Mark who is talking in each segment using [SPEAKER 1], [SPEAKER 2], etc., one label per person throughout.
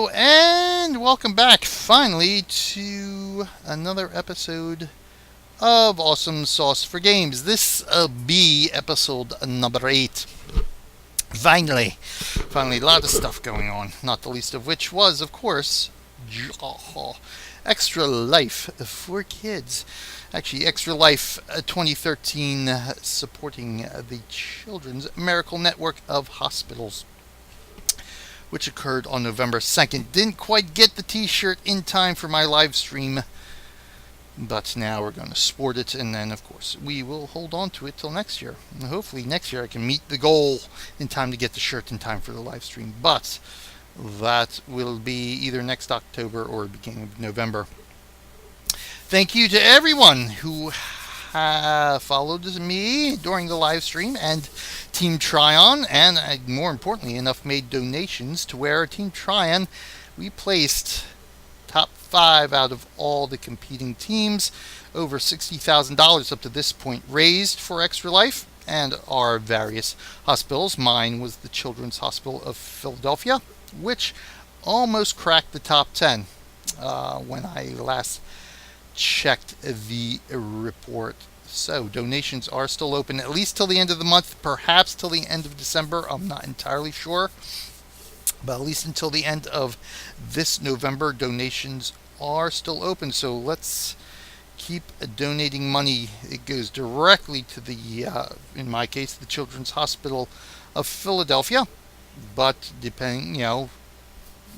[SPEAKER 1] Hello and welcome back finally to another episode of Awesome Sauce for Games. This be episode number 8. Finally, a lot of stuff going on, not the least of which was, of course, Extra Life for Kids. Actually, Extra Life 2013 supporting the Children's Miracle Network of Hospitals, which occurred on November 2nd. Didn't quite get the t-shirt in time for my live stream, but now we're going to sport it, and then, of course, we will hold on to it till next year. And hopefully next year I can meet the goal in time to get the shirt in time for the live stream, but that will be either next October or beginning of November. Thank you to everyone who followed me during the live stream and Team Tryon, and more importantly, enough made donations to where Team Tryon, we placed top 5 out of all the competing teams. Over $60,000 up to this point raised for Extra Life and our various hospitals. Mine was the Children's Hospital of Philadelphia, which almost cracked the top 10 when I last checked the report. So donations are still open at least till the end of the month, perhaps till the end of December. I'm not entirely sure, but at least until the end of this November, donations are still open. So let's keep donating money. It goes directly to the, in my case, the Children's Hospital of Philadelphia. But depending,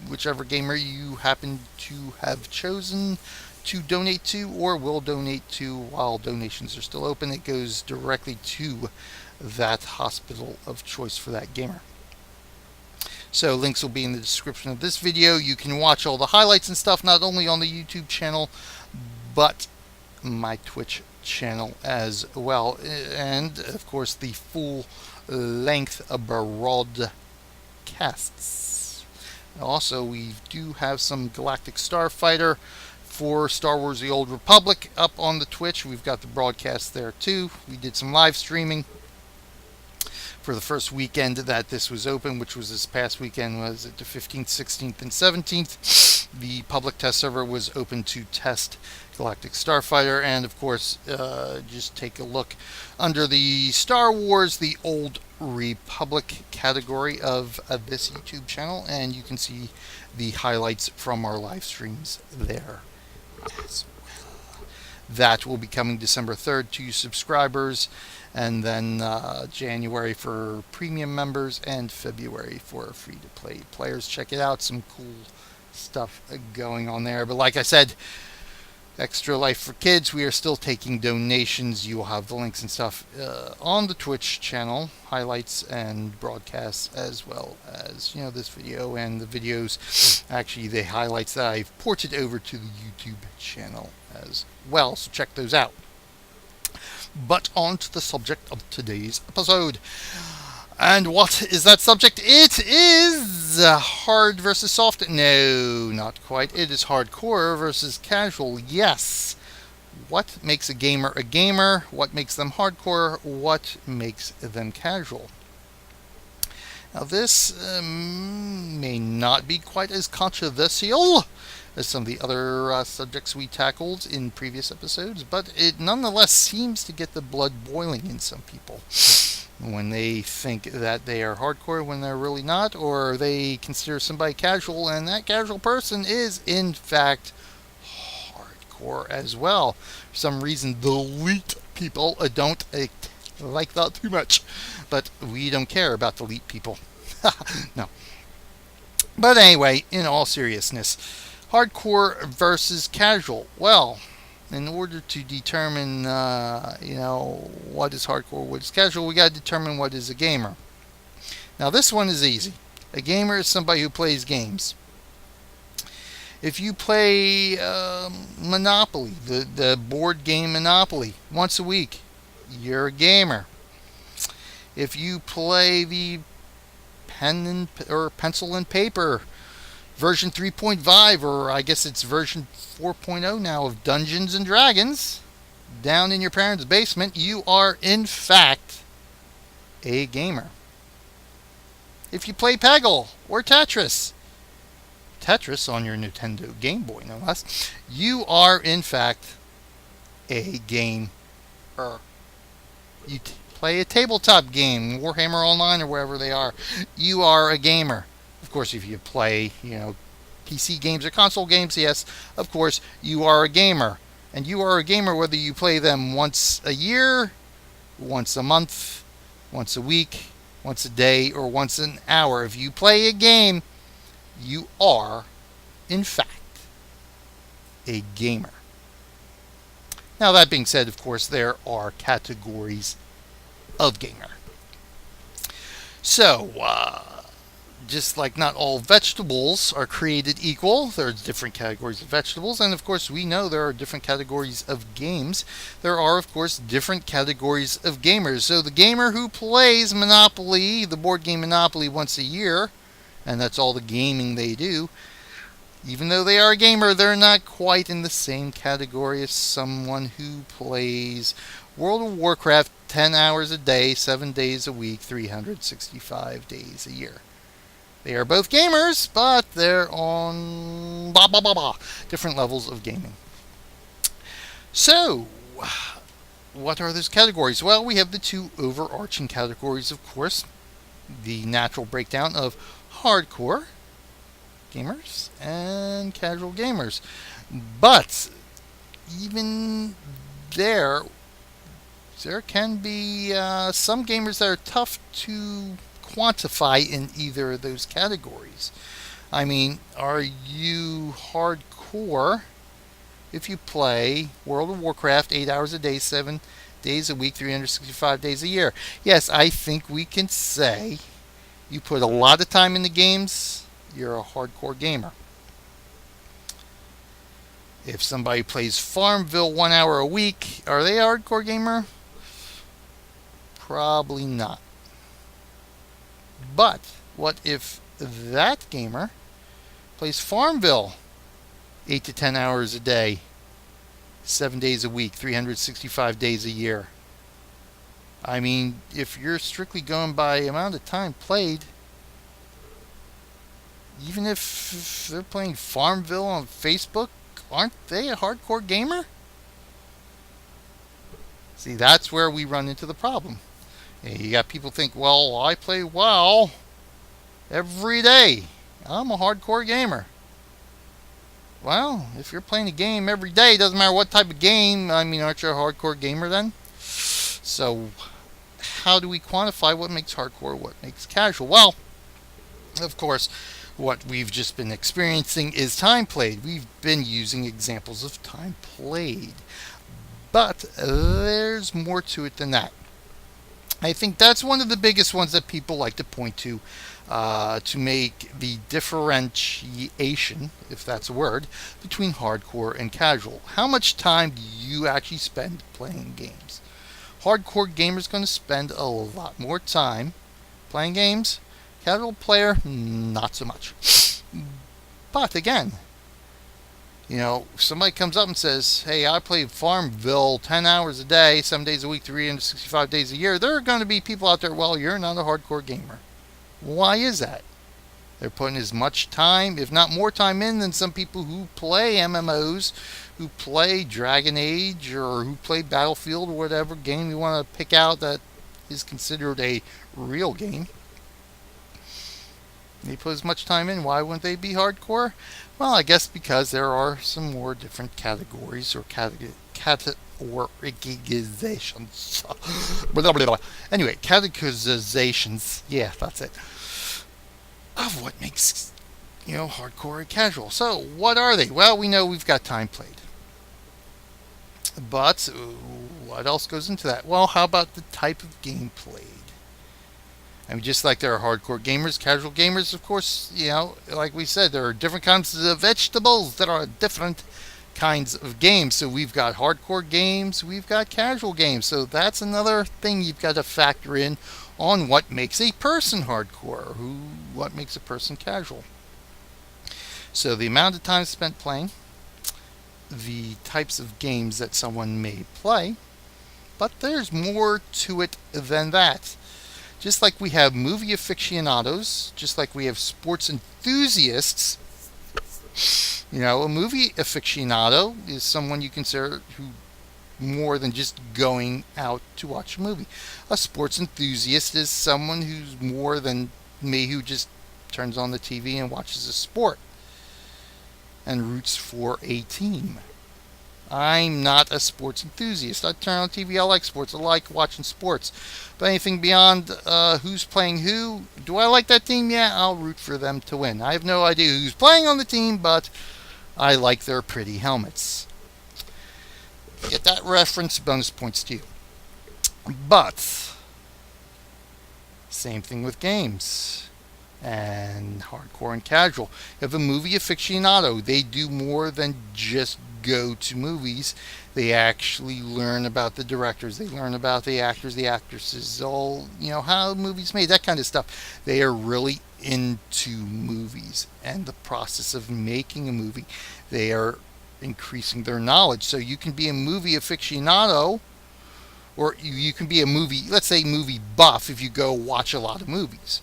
[SPEAKER 1] whichever gamer you happen to have chosen to donate to or will donate to while donations are still open, it goes directly to that hospital of choice for that gamer. So links will be in the description of this video. You can watch all the highlights and stuff not only on the YouTube channel but my Twitch channel as well, and of course the full length broadcasts. Also, we do have some Galactic Starfighter for Star Wars The Old Republic up on the Twitch. We've got the broadcast there too. We did some live streaming for the first weekend that this was open, which was this past weekend, was it the 15th, 16th, and 17th. The public test server was open to test Galactic Starfighter, and of course, just take a look under the Star Wars The Old Republic category of this YouTube channel, and you can see the highlights from our live streams there as well. That will be coming December 3rd to subscribers, and then January for premium members, and February for free-to-play players. Check it out, some cool stuff going on there. But like I said, Extra Life for Kids, we are still taking donations. You will have the links and stuff on the Twitch channel, highlights and broadcasts, as well as this video and the videos, actually the highlights that I've ported over to the YouTube channel as well, so check those out. But on to the subject of today's episode. And what is that subject? It is hard versus soft. No, not quite. It is hardcore versus casual. Yes. What makes a gamer a gamer? What makes them hardcore? What makes them casual? Now this may not be quite as controversial as some of the other subjects we tackled in previous episodes, but it nonetheless seems to get the blood boiling in some people when they think that they are hardcore when they're really not, or they consider somebody casual and that casual person is in fact hardcore as well. For some reason the elite people don't like that too much, but we don't care about the elite people. No. But anyway, in all seriousness, hardcore versus casual. Well, in order to determine, what is hardcore, what is casual, we got to determine what is a gamer. Now, this one is easy. A gamer is somebody who plays games. If you play Monopoly, the board game Monopoly, once a week, you're a gamer. If you play the pencil and paper version 3.5, or I guess it's version 4.0 now, of Dungeons and Dragons down in your parents' basement, you are in fact a gamer. If you play Peggle or Tetris Tetris on your Nintendo Game Boy, no less, you are in fact a gamer. You play a tabletop game, Warhammer Online or wherever they are. You are a gamer. Of course, if you play, PC games or console games, yes, of course, you are a gamer. And you are a gamer whether you play them once a year, once a month, once a week, once a day, or once an hour. If you play a game, you are, in fact, a gamer. Now, that being said, of course, there are categories of gamer. So, just like not all vegetables are created equal, there are different categories of vegetables, and of course we know there are different categories of games. There are, of course, different categories of gamers. So the gamer who plays Monopoly, the board game Monopoly, once a year, and that's all the gaming they do, even though they are a gamer, they're not quite in the same category as someone who plays World of Warcraft 10 hours a day, 7 days a week, 365 days a year. They are both gamers, but they're on different levels of gaming. So, what are those categories? Well, we have the two overarching categories, of course. The natural breakdown of hardcore gamers and casual gamers. But even there can be some gamers that are tough to quantify in either of those categories. I mean, are you hardcore if you play World of Warcraft 8 hours a day, 7 days a week, 365 days a year? Yes, I think we can say you put a lot of time in the games, you're a hardcore gamer. If somebody plays Farmville 1 hour a week, are they a hardcore gamer? Probably not. But what if that gamer plays Farmville 8 to 10 hours a day, 7 days a week, 365 days a year? I mean, if you're strictly going by amount of time played, even if they're playing Farmville on Facebook, aren't they a hardcore gamer? See, that's where we run into the problem. You got people think, well, I play WoW every day. I'm a hardcore gamer. Well, if you're playing a game every day, doesn't matter what type of game, I mean, aren't you a hardcore gamer then? So, how do we quantify what makes hardcore, what makes casual? Well, of course, what we've just been experiencing is time played. We've been using examples of time played. But there's more to it than that. I think that's one of the biggest ones that people like to point to make the differentiation, if that's a word, between hardcore and casual. How much time do you actually spend playing games? Hardcore gamers going to spend a lot more time playing games. Casual player, not so much. But again, if somebody comes up and says, hey, I play Farmville 10 hours a day, 7 days a week, 365 days a year, there are going to be people out there, well, you're not a hardcore gamer. Why is that? They're putting as much time, if not more time in than some people who play MMOs, who play Dragon Age, or who play Battlefield, or whatever game you want to pick out that is considered a real game. They put as much time in. Why wouldn't they be hardcore? Well, I guess because there are some more different categories or categorizations. Anyway, categorizations. Yeah, that's it. Of what makes, hardcore and casual. So, what are they? Well, we know we've got time played. But what else goes into that? Well, how about the type of game played? I mean, just like there are hardcore gamers, casual gamers, of course, like we said, there are different kinds of vegetables that are different kinds of games. So we've got hardcore games, we've got casual games. So that's another thing you've got to factor in on what makes a person hardcore, what makes a person casual. So the amount of time spent playing, the types of games that someone may play, but there's more to it than that. Just like we have movie aficionados, just like we have sports enthusiasts, A movie aficionado is someone you consider who more than just going out to watch a movie. A sports enthusiast is someone who's more than me, who just turns on the TV and watches a sport and roots for a team. I'm not a sports enthusiast. I turn on TV. I like sports. I like watching sports. But anything beyond who's playing who, do I like that team? Yeah, I'll root for them to win. I have no idea who's playing on the team, but I like their pretty helmets. Get that reference, bonus points to you. But, same thing with games and hardcore and casual. If a movie aficionado, they do more than just go to movies. They actually learn about the directors. They learn about the actors, the actresses, all, how movies made, that kind of stuff. They are really into movies and the process of making a movie. They are increasing their knowledge. So you can be a movie aficionado, or you can be a movie, let's say movie buff, if you go watch a lot of movies.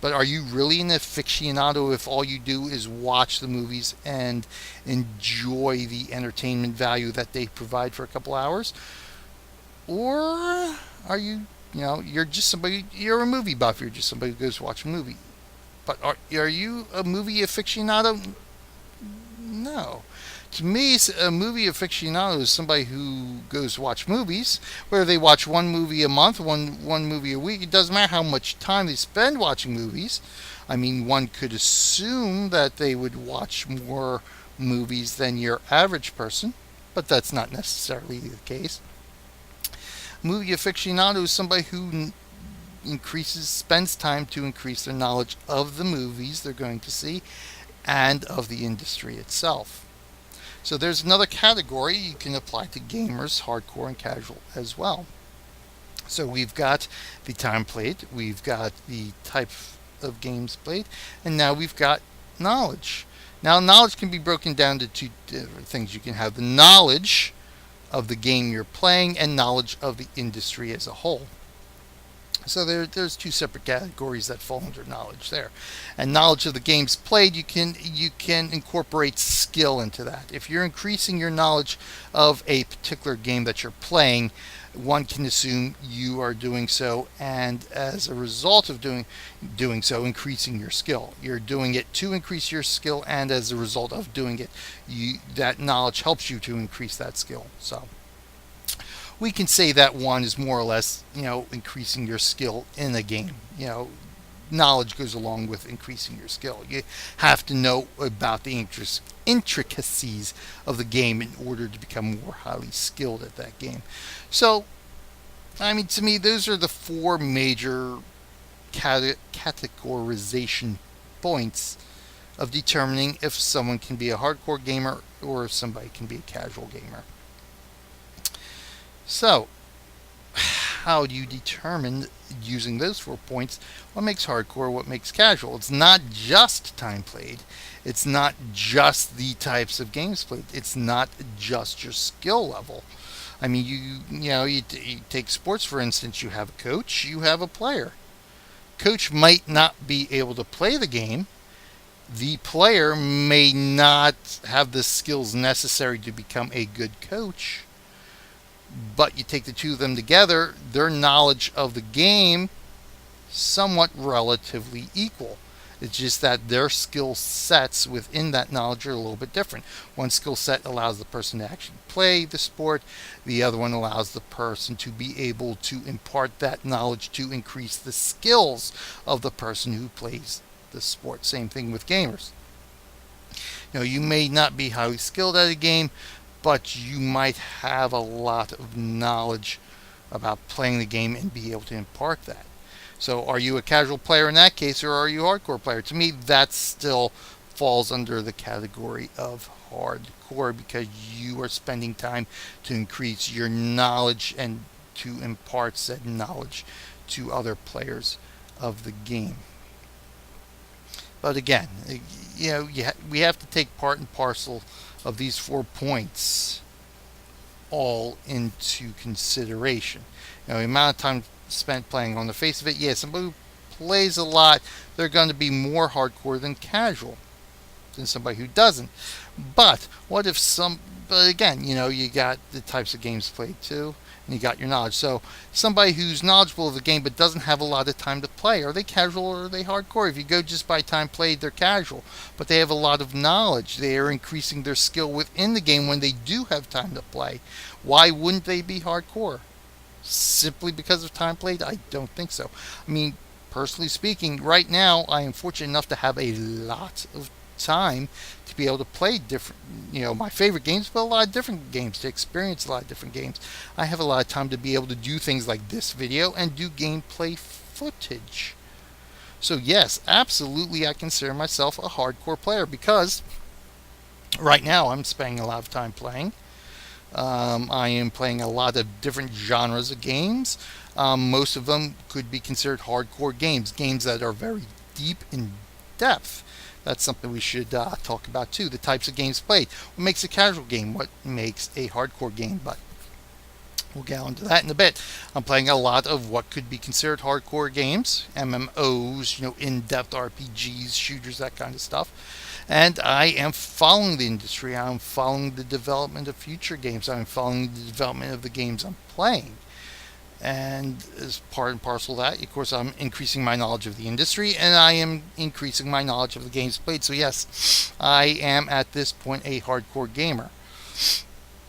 [SPEAKER 1] But are you really an aficionado if all you do is watch the movies and enjoy the entertainment value that they provide for a couple hours? Or are you, you're just somebody, you're a movie buff, you're just somebody who goes to watch a movie. But are you a movie aficionado? No. To me, a movie aficionado is somebody who goes to watch movies, where they watch one movie a month, one movie a week. It doesn't matter how much time they spend watching movies. I mean, one could assume that they would watch more movies than your average person, but that's not necessarily the case. Movie aficionado is somebody who spends time to increase their knowledge of the movies they're going to see and of the industry itself. So there's another category you can apply to gamers, hardcore and casual as well. So we've got the time played, we've got the type of games played, and now we've got knowledge. Now knowledge can be broken down to two different things. You can have the knowledge of the game you're playing and knowledge of the industry as a whole. So there's two separate categories that fall under knowledge there. And knowledge of the games played, you can incorporate skill into that. If you're increasing your knowledge of a particular game that you're playing, one can assume you are doing so, and as a result of doing so, increasing your skill. You're doing it to increase your skill, and as a result of doing it, that knowledge helps you to increase that skill. So we can say that one is more or less, increasing your skill in a game. Knowledge goes along with increasing your skill. You have to know about the intricacies of the game in order to become more highly skilled at that game. So, to me, those are the four major categorization points of determining if someone can be a hardcore gamer or if somebody can be a casual gamer. So, how do you determine, using those 4 points, what makes hardcore, what makes casual? It's not just time played. It's not just the types of games played. It's not just your skill level. You take sports, for instance. You have a coach, you have a player. Coach might not be able to play the game. The player may not have the skills necessary to become a good coach. But you take the two of them together, their knowledge of the game somewhat relatively equal. It's just that their skill sets within that knowledge are a little bit different. One skill set allows the person to actually play the sport. The other one allows the person to be able to impart that knowledge to increase the skills of the person who plays the sport. Same thing with gamers. You may not be highly skilled at a game, but you might have a lot of knowledge about playing the game and be able to impart that. So are you a casual player in that case, or are you a hardcore player? To me, that still falls under the category of hardcore, because you are spending time to increase your knowledge and to impart said knowledge to other players of the game. But again, we have to take part and parcel of these 4 points all into consideration. The amount of time spent playing, on the face of it, somebody who plays a lot, they're going to be more hardcore than casual. than somebody who doesn't. But what if but again, you got the types of games played too, and you got your knowledge. So somebody who's knowledgeable of the game but doesn't have a lot of time to play, are they casual or are they hardcore? If you go just by time played, they're casual, but they have a lot of knowledge. They are increasing their skill within the game when they do have time to play. Why wouldn't they be hardcore? Simply because of time played? I don't think so. I mean, personally speaking, right now I am fortunate enough to have a lot of time to be able to play different, my favorite games, but a lot of different games, to experience a lot of different games. I have a lot of time to be able to do things like this video and do gameplay footage. So yes, absolutely, I consider myself a hardcore player because right now I'm spending a lot of time playing. I am playing a lot of different genres of games. Most of them could be considered hardcore games that are very deep in depth. That's something we should talk about too. The types of games played. What makes a casual game? What makes a hardcore game? But we'll get into that in a bit. I'm playing a lot of what could be considered hardcore games, MMOs, in-depth RPGs, shooters, that kind of stuff. And I am following the industry. I'm following the development of future games. I'm following the development of the games I'm playing. And as part and parcel of that, of course, I'm increasing my knowledge of the industry, and I am increasing my knowledge of the games played. So yes, I am at this point a hardcore gamer.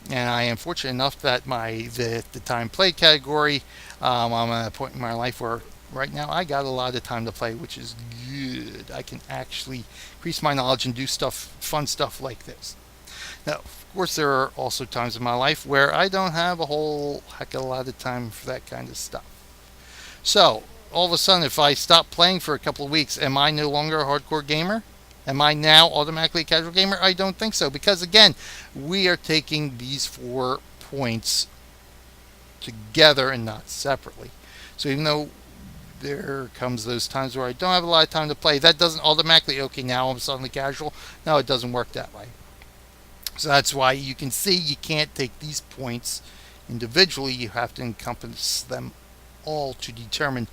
[SPEAKER 1] And I am fortunate enough that the time played category, I'm at a point in my life where right now I got a lot of time to play, which is good. I can actually increase my knowledge and do fun stuff like this. Now, of course, there are also times in my life where I don't have a whole heck of a lot of time for that kind of stuff. So, all of a sudden, if I stop playing for a couple of weeks, am I no longer a hardcore gamer? Am I now automatically a casual gamer? I don't think so, because again, we are taking these 4 points together and not separately. So even though there comes those times where I don't have a lot of time to play, that doesn't automatically, okay, now I'm suddenly casual. No, it doesn't work that way. So that's why you can see you can't take these points individually. You have to encompass them all to determine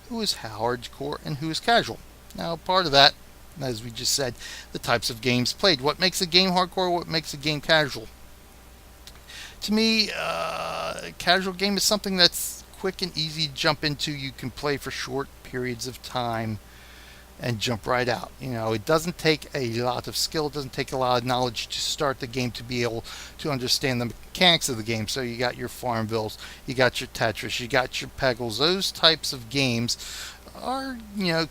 [SPEAKER 1] who is hardcore and who is casual. Now, part of that, as we just said, the types of games played. What makes a game hardcore? What makes a game casual? To me, a casual game is something that's quick and easy to jump into. You can play for short periods of time and jump right out. It doesn't take a lot of skill. It doesn't take a lot of knowledge to start the game to be able to understand the mechanics of the game. So you got your Farmvilles, you got your Tetris, you got your Peggles. Those types of games are,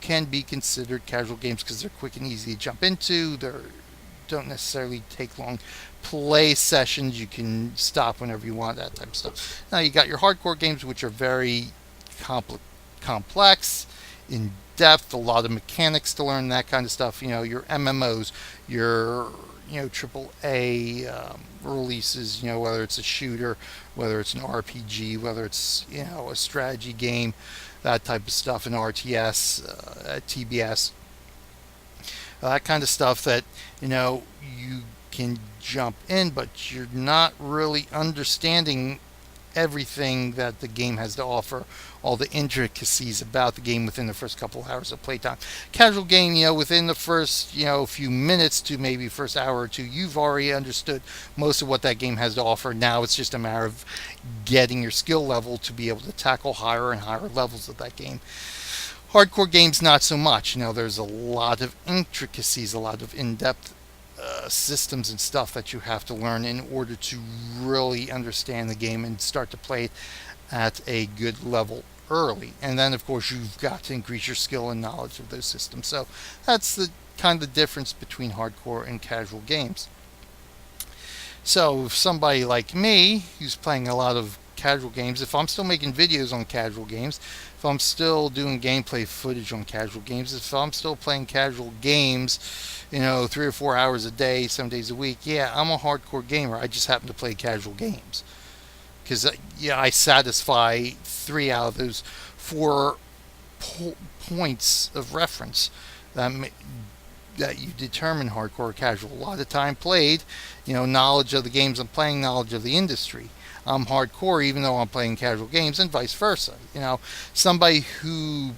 [SPEAKER 1] can be considered casual games because they're quick and easy to jump into. They don't necessarily take long play sessions. You can stop whenever you want, that type of stuff. Now you got your hardcore games, which are very complex, in depth, a lot of mechanics to learn, that kind of stuff. Your MMOs, your triple A releases, whether it's a shooter, whether it's an RPG, whether it's a strategy game, that type of stuff, an RTS, TBS, that kind of stuff that you can jump in, but you're not really understanding everything that the game has to offer, all the intricacies about the game within the first couple of hours of playtime. Casual game, within the first, few minutes to maybe first hour or two, you've already understood most of what that game has to offer. Now it's just a matter of getting your skill level to be able to tackle higher and higher levels of that game. Hardcore games, not so much. There's a lot of intricacies, a lot of in-depth systems and stuff that you have to learn in order to really understand the game and start to play it at a good level early. And then, of course, you've got to increase your skill and knowledge of those systems. So that's the kind of difference between hardcore and casual games. So if somebody like me, who's playing a lot of casual games, if I'm still making videos on casual games, if I'm still doing gameplay footage on casual games, if I'm still playing casual games, 3 or 4 hours a day, 7 days a week, yeah, I'm a hardcore gamer. I just happen to play casual games. Because, I satisfy 3 out of those 4 points of reference that you determine hardcore or casual. A lot of time played, knowledge of the games I'm playing, knowledge of the industry. I'm hardcore even though I'm playing casual games, and vice versa. Somebody who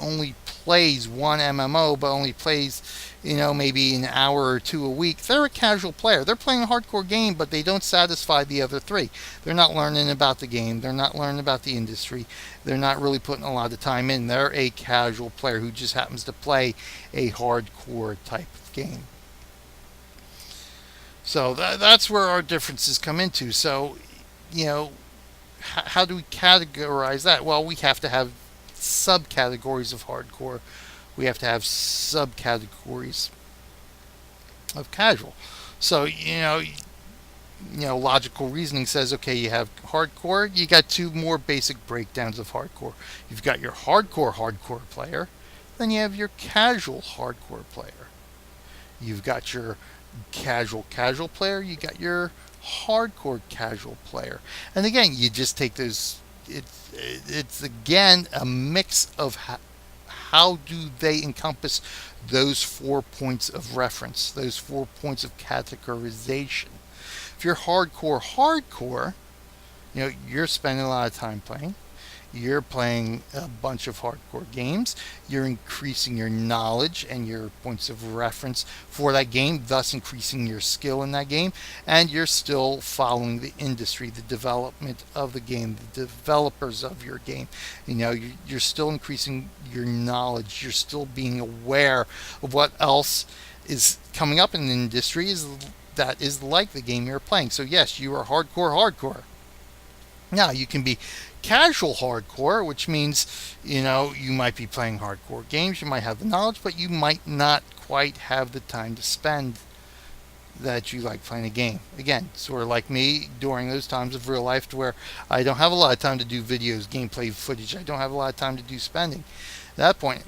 [SPEAKER 1] only plays one MMO, but only plays, maybe an hour or two a week, they're a casual player. They're playing a hardcore game, but they don't satisfy the other three. They're not learning about the game. They're not learning about the industry. They're not really putting a lot of time in. They're a casual player who just happens to play a hardcore type of game. So that's where our differences come into. So, how do we categorize that? Well, we have to have subcategories of hardcore. We have to have subcategories of casual. So, logical reasoning says, okay, you have hardcore. You got two more basic breakdowns of hardcore. You've got your hardcore player, then you have your casual hardcore player. You've got your casual player. You got your hardcore casual player. And again, you just take those. It's again a mix of how do they encompass those 4 points of reference, those 4 points of categorization. If you're hardcore, you're spending a lot of time playing. You're playing a bunch of hardcore games. You're increasing your knowledge and your points of reference for that game, thus increasing your skill in that game. And you're still following the industry, the development of the game, the developers of your game. You're still increasing your knowledge. You're still being aware of what else is coming up in the industry that is like the game you're playing. So yes, you are hardcore. Now, you can be casual hardcore, which means, you might be playing hardcore games, you might have the knowledge, but you might not quite have the time to spend that you like playing a game. Again, sort of like me during those times of real life where I don't have a lot of time to do videos, gameplay footage, I don't have a lot of time to do spending. At that point,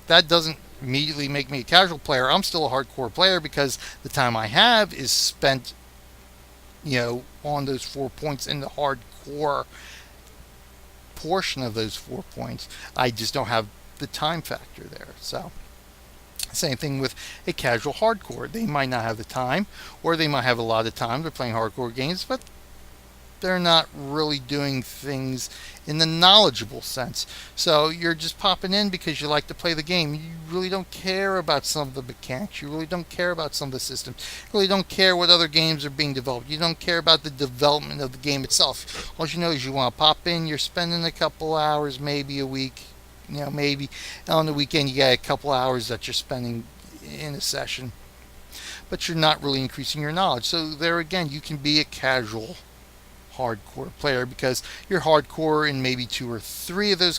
[SPEAKER 1] that doesn't immediately make me a casual player. I'm still a hardcore player because the time I have is spent on those 4 points in the hardcore portion of those 4 points. I just don't have the time factor there. So, same thing with a casual hardcore. They might not have the time, or they might have a lot of time. They're playing hardcore games, but they're not really doing things in the knowledgeable sense. So you're just popping in because you like to play the game. You really don't care about some of the mechanics. You really don't care about some of the systems. You really don't care what other games are being developed. You don't care about the development of the game itself. All you know is you want to pop in. You're spending a couple hours, maybe a week. Maybe on the weekend you got a couple hours that you're spending in a session. But you're not really increasing your knowledge. So there again, you can be a casual hardcore player because you're hardcore in maybe two or three of those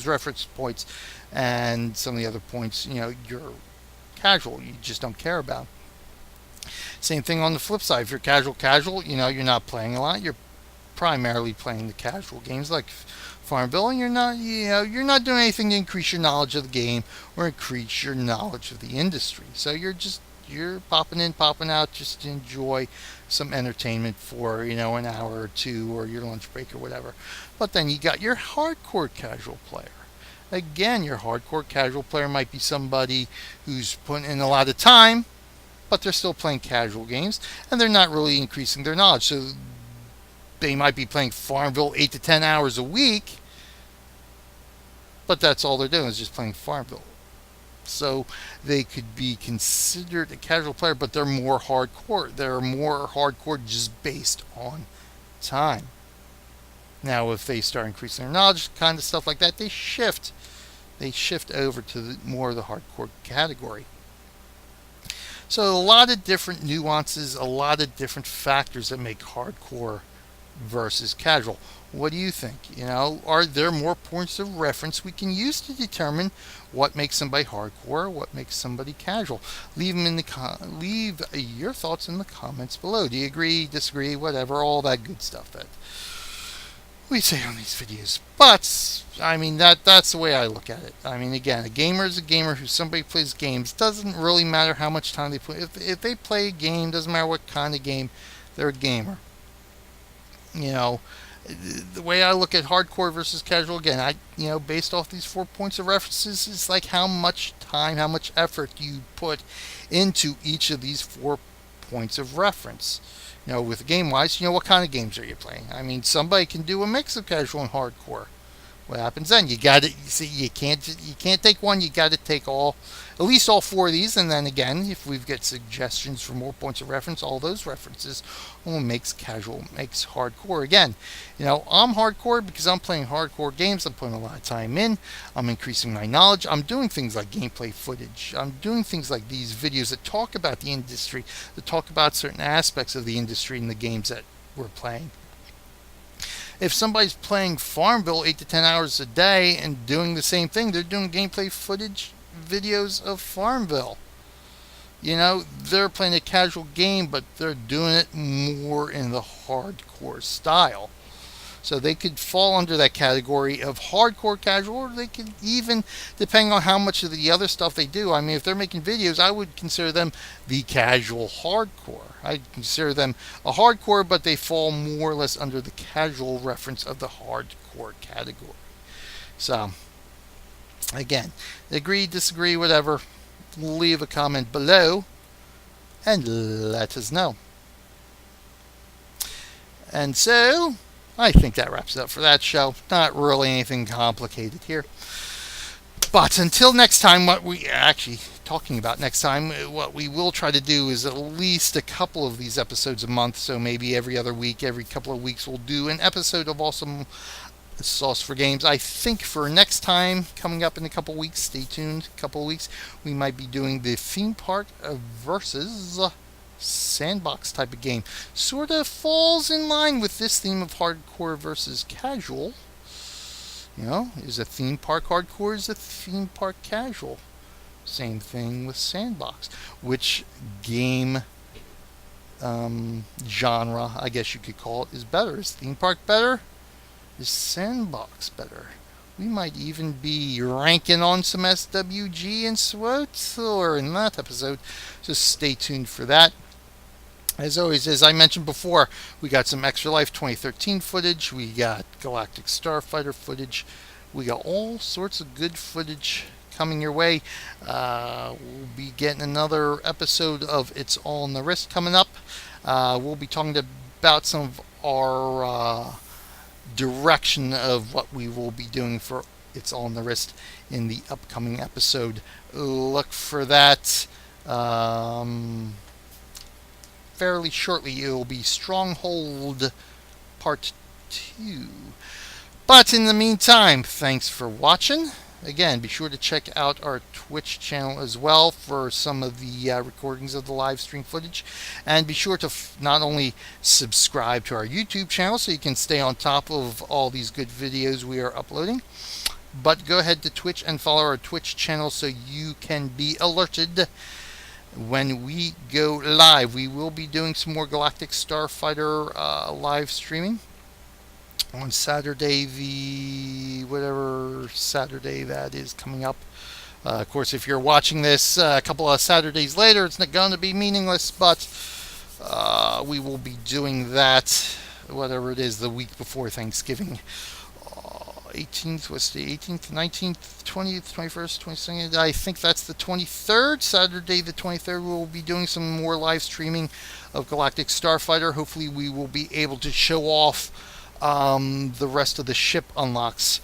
[SPEAKER 1] reference points, and some of the other points, you're casual. You just don't care about. Same thing on the flip side. If you're casual, you're not playing a lot. You're primarily playing the casual games like Farmville, and you're not doing anything to increase your knowledge of the game or increase your knowledge of the industry. So you're popping in, popping out just to enjoy some entertainment for, an hour or two or your lunch break or whatever. But then you got your hardcore casual player. Again, your hardcore casual player might be somebody who's putting in a lot of time, but they're still playing casual games, and they're not really increasing their knowledge. So they might be playing Farmville 8 to 10 hours a week, but that's all they're doing is just playing Farmville. So they could be considered a casual player, but they're more hardcore. They're more hardcore just based on time. Now, if they start increasing their knowledge, kind of stuff like that, they shift over to more of the hardcore category. So a lot of different nuances, a lot of different factors that make hardcore versus casual. What do you think? Are there more points of reference we can use to determine what makes somebody hardcore, what makes somebody casual? Leave your thoughts in the comments below. Do you agree, disagree, whatever, all that good stuff that we say on these videos. But that's the way I look at it. Again, a gamer is a gamer who somebody plays games. Doesn't really matter how much time they play. If they play a game, doesn't matter what kind of game, they're a gamer. The way I look at hardcore versus casual, again, based off these 4 points of references, is like how much time, how much effort you put into each of these 4 points of reference. With game-wise, what kind of games are you playing? Somebody can do a mix of casual and hardcore. What happens then? You got to see. You can't take one. You got to take all, at least all four of these. And then again, if we've got suggestions for more points of reference, all those references makes casual, makes hardcore. Again, I'm hardcore because I'm playing hardcore games. I'm putting a lot of time in. I'm increasing my knowledge. I'm doing things like gameplay footage. I'm doing things like these videos that talk about the industry, that talk about certain aspects of the industry and the games that we're playing. If somebody's playing Farmville 8 to 10 hours a day and doing the same thing, they're doing gameplay footage videos of Farmville. They're playing a casual game, but they're doing it more in the hardcore style. So they could fall under that category of hardcore casual, or they could even, depending on how much of the other stuff they do. I mean, if they're making videos, I would consider them the casual hardcore. I'd consider them a hardcore, but they fall more or less under the casual reference of the hardcore category. So, again, agree, disagree, whatever, leave a comment below and let us know. And so, I think that wraps it up for that show. Not really anything complicated here. But until next time, what we will try to do is at least a couple of these episodes a month. So maybe every other week, every couple of weeks, we'll do an episode of Awesome Sauce for Games. I think for next time, coming up in a couple of weeks, stay tuned, a couple of weeks, we might be doing the theme park versus sandbox type of game. Sort of falls in line with this theme of hardcore versus casual. Is a theme park hardcore, is a theme park casual. Same thing with sandbox. Which game genre, I guess you could call it, is better? Is theme park better? Is sandbox better? We might even be ranking on some SWG and SWOT in that episode. Just stay tuned for that. As always, as I mentioned before, we got some Extra Life 2013 footage. We got Galactic Starfighter footage. We got all sorts of good footage coming your way. We'll be getting another episode of It's All in the Wrist coming up. We'll be talking about some of our direction of what we will be doing for It's All in the Wrist in the upcoming episode. Look for that. Fairly shortly. It will be Stronghold Part 2. But in the meantime, thanks for watching. Again, be sure to check out our Twitch channel as well for some of the recordings of the live stream footage. And be sure to not only subscribe to our YouTube channel so you can stay on top of all these good videos we are uploading, but go ahead to Twitch and follow our Twitch channel so you can be alerted when we go live. We will be doing some more Galactic Starfighter live streaming on Saturday, whatever Saturday that is coming up. Of course, if you're watching this a couple of Saturdays later, it's not going to be meaningless, but we will be doing that, whatever it is, the week before Thanksgiving. 18th, what's the 18th, 19th, 20th, 21st, 22nd, I think that's the 23rd, Saturday the 23rd, we'll be doing some more live streaming of Galactic Starfighter. Hopefully we will be able to show off the rest of the ship unlocks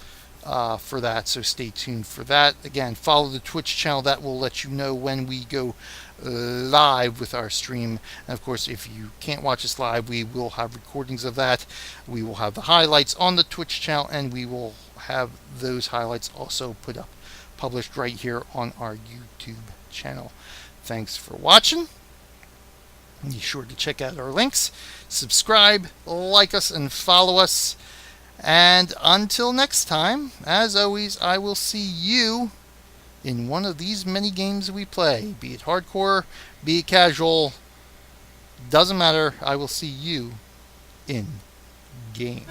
[SPEAKER 1] for that, so stay tuned for that. Again, follow the Twitch channel, that will let you know when we go live with our stream. And of course, if you can't watch us live, we will have recordings of that. We will have the highlights on the Twitch channel, and we will have those highlights also published right here on our YouTube channel. Thanks for watching. Be sure to check out our links, subscribe, like us, and follow us. And until next time, as always, I will see you in one of these many games we play. Be it hardcore, be it casual, doesn't matter. I will see you in game.